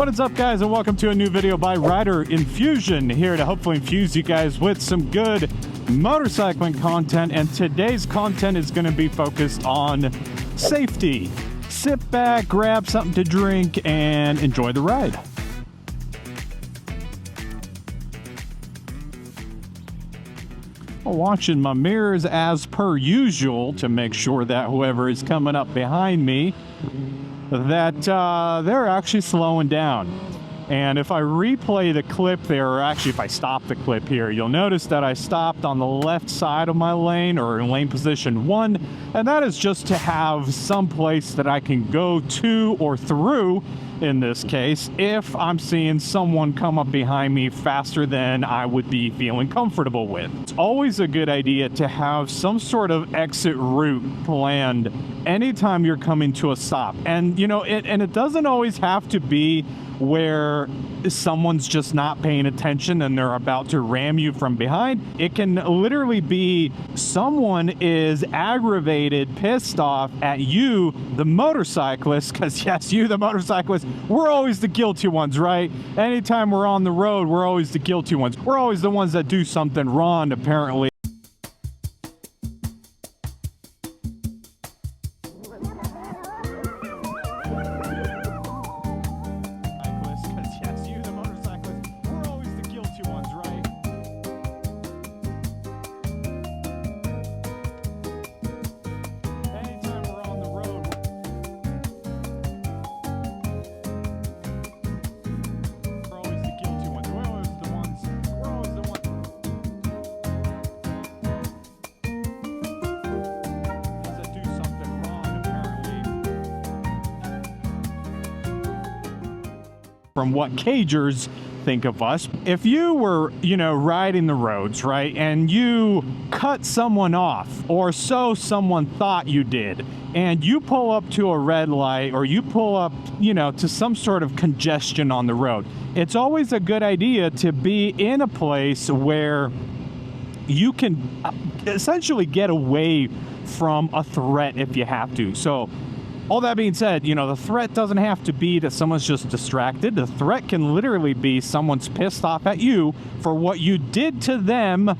What is up, guys, and welcome to a new video by Rider Infusion, here to hopefully infuse you guys with some good motorcycling content. And today's content is going to be focused on safety. Sit back, grab something to drink, and enjoy the ride. Watching my mirrors as per usual to make sure that whoever is coming up behind me, that they're actually slowing down. And if I replay the clip there, or actually if I stop the clip here, you'll notice that I stopped on the left side of my lane, or in lane position 1, and that is just to have some place that I can go to or through, in this case, if I'm seeing someone come up behind me faster than I would be feeling comfortable with. It's always a good idea to have some sort of exit route planned anytime you're coming to a stop. And you know, it doesn't always have to be where someone's just not paying attention and they're about to ram you from behind. It can literally be someone is aggravated, pissed off at you, the motorcyclist, because yes, you, the motorcyclist, we're always the guilty ones, right? Anytime we're on the road, we're always the guilty ones. We're always the ones that do something wrong, apparently. From what cagers think of us. If you were, riding the roads, right, and you cut someone off, or so someone thought you did, and you pull up to a red light, or you pull up, to some sort of congestion on the road, it's always a good idea to be in a place where you can essentially get away from a threat if you have to. So all that being said, the threat doesn't have to be that someone's just distracted. The threat can literally be someone's pissed off at you for what you did to them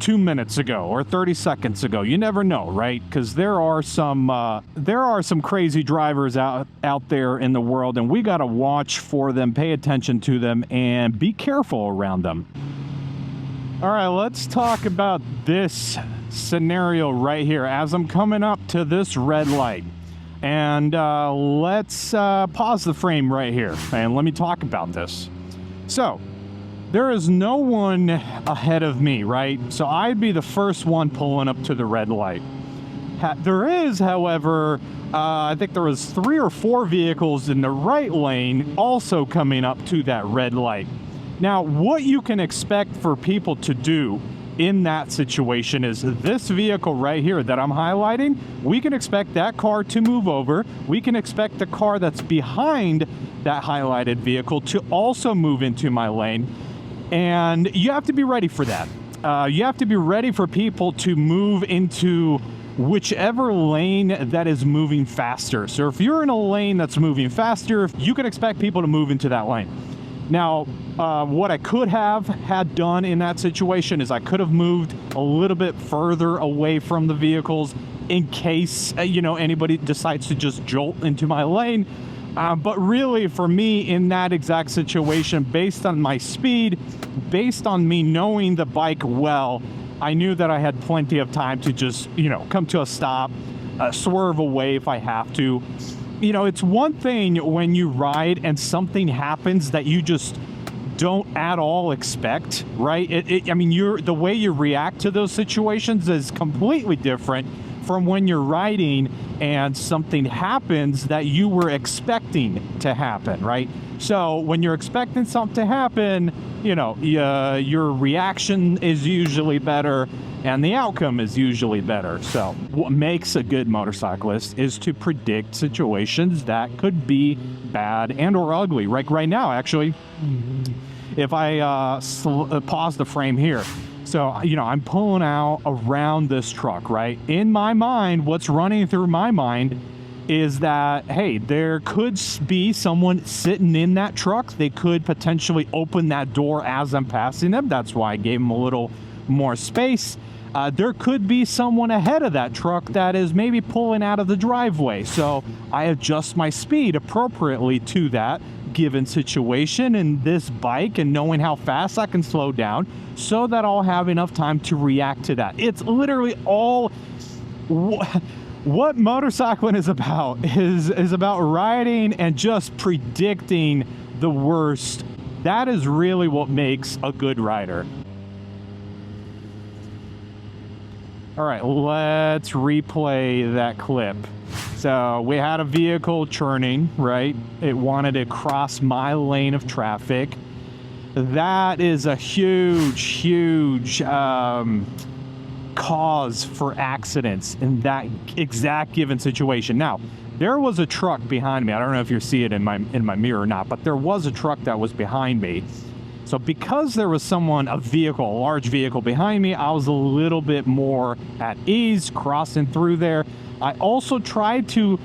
2 minutes ago or 30 seconds ago. You never know, right? Because there are some crazy drivers out there in the world, and we got to watch for them, pay attention to them, and be careful around them. All right, let's talk about this scenario right here as I'm coming up to this red light. And let's pause the frame right here and let me talk about this. So there is no one ahead of me, right? So I'd be the first one pulling up to the red light. There is, however, I think there was 3 or 4 vehicles in the right lane also coming up to that red light. Now, what you can expect for people to do in that situation is this vehicle right here that I'm highlighting, we can expect that car to move over. We can expect the car that's behind that highlighted vehicle to also move into my lane. And you have to be ready for that. You have to be ready for people to move into whichever lane that is moving faster. So if you're in a lane that's moving faster, you can expect people to move into that lane. Now, what I could have had done in that situation is I could have moved a little bit further away from the vehicles in case, anybody decides to just jolt into my lane. But really, for me, in that exact situation, based on my speed, based on me knowing the bike well, I knew that I had plenty of time to just, come to a stop, swerve away if I have to. It's one thing when you ride and something happens that you just don't at all expect, right? The way you react to those situations is completely different from when you're riding and something happens that you were expecting to happen, right? So when you're expecting something to happen, your reaction is usually better and the outcome is usually better. So what makes a good motorcyclist is to predict situations that could be bad and or ugly. Like right now, actually, if I pause the frame here. So, I'm pulling out around this truck, right? In my mind, what's running through my mind is that, hey, there could be someone sitting in that truck. They could potentially open that door as I'm passing them. That's why I gave them a little more space. There could be someone ahead of that truck that is maybe pulling out of the driveway. So I adjust my speed appropriately to that given situation in this bike, and knowing how fast I can slow down so that I'll have enough time to react to that. It's literally all what motorcycling is about, is about riding and just predicting the worst. That is really what makes a good rider. All right, let's replay that clip. So we had a vehicle churning, right? It wanted to cross my lane of traffic. That is a huge cause for accidents in that exact given situation. Now, there was a truck behind me. I don't know if you see it in my mirror or not, but there was a truck that was behind me. So because there was a large vehicle behind me, I was a little bit more at ease crossing through there. I also tried to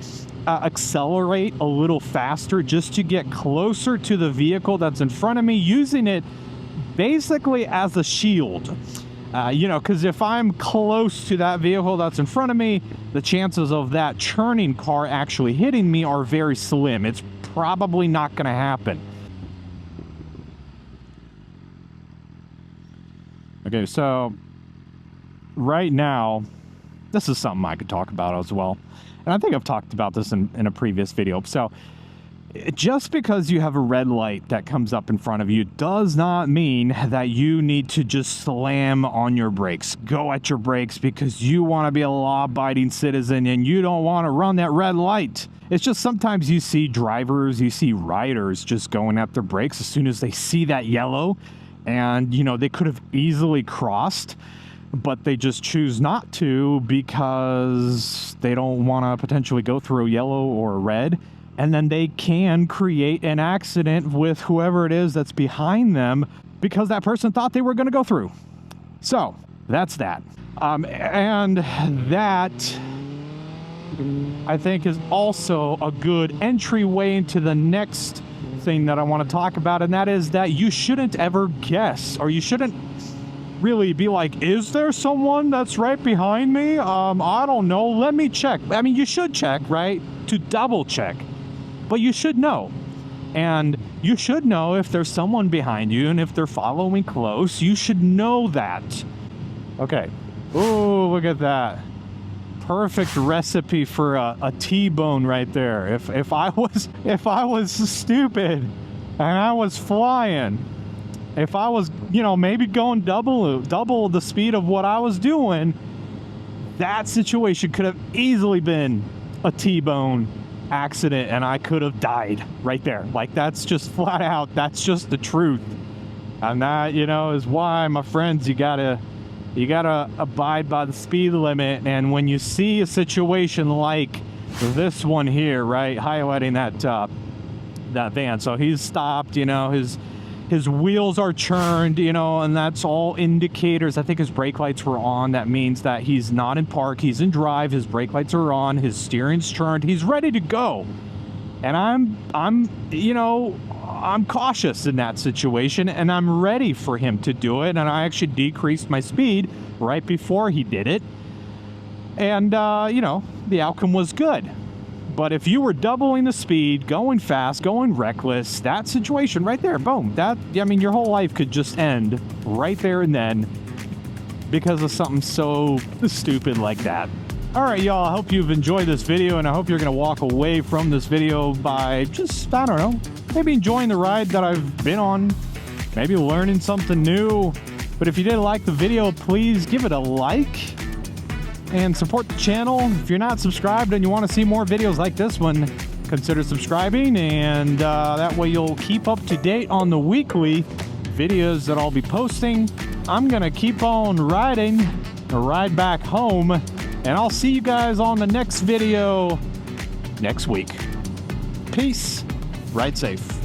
accelerate a little faster just to get closer to the vehicle that's in front of me, using it basically as a shield. Because if I'm close to that vehicle that's in front of me, the chances of that churning car actually hitting me are very slim. It's probably not going to happen. Okay, so right now, this is something I could talk about as well. And I think I've talked about this in a previous video. So just because you have a red light that comes up in front of you does not mean that you need to just slam on your brakes. Go at your brakes because you want to be a law-abiding citizen and you don't want to run that red light. It's just sometimes you see drivers, you see riders just going at their brakes as soon as they see that yellow. And, they could have easily crossed, but they just choose not to because they don't want to potentially go through a yellow or a red. And then they can create an accident with whoever it is that's behind them because that person thought they were going to go through. So that's that. And that, I think, is also a good entryway into the next thing that I want to talk about, and that is that you shouldn't ever guess, or you shouldn't really be like, is there someone that's right behind me? I don't know, let me check. I mean, you should check, right? To double check, but you should know. And you should know if there's someone behind you, and if they're following close, you should know that. Okay. Oh, look at that. Perfect recipe for a T-bone right there. If I was stupid and I was flying, if I was, maybe going double the speed of what I was doing, that situation could have easily been a T-bone accident and I could have died right there. Like, that's just flat out, that's just the truth. And that, is why, my friends, you gotta abide by the speed limit. And when you see a situation like this one here, right, highlighting that van, so he's stopped, his wheels are churned, and that's all indicators. I think his brake lights were on. That means that he's not in park, he's in drive, his brake lights are on, his steering's churned, he's ready to go. And I'm cautious in that situation, and I'm ready for him to do it. And I actually decreased my speed right before he did it. And, the outcome was good. But if you were doubling the speed, going fast, going reckless, that situation right there, boom, your whole life could just end right there and then because of something so stupid like that. All right, y'all, I hope you've enjoyed this video, and I hope you're going to walk away from this video by just, I don't know, maybe enjoying the ride that I've been on, maybe learning something new. But if you did like the video, please give it a like and support the channel. If you're not subscribed and you want to see more videos like this one, consider subscribing, and that way you'll keep up to date on the weekly videos that I'll be posting. I'm going to keep on riding, a ride back home, and I'll see you guys on the next video next week. Peace. Ride safe.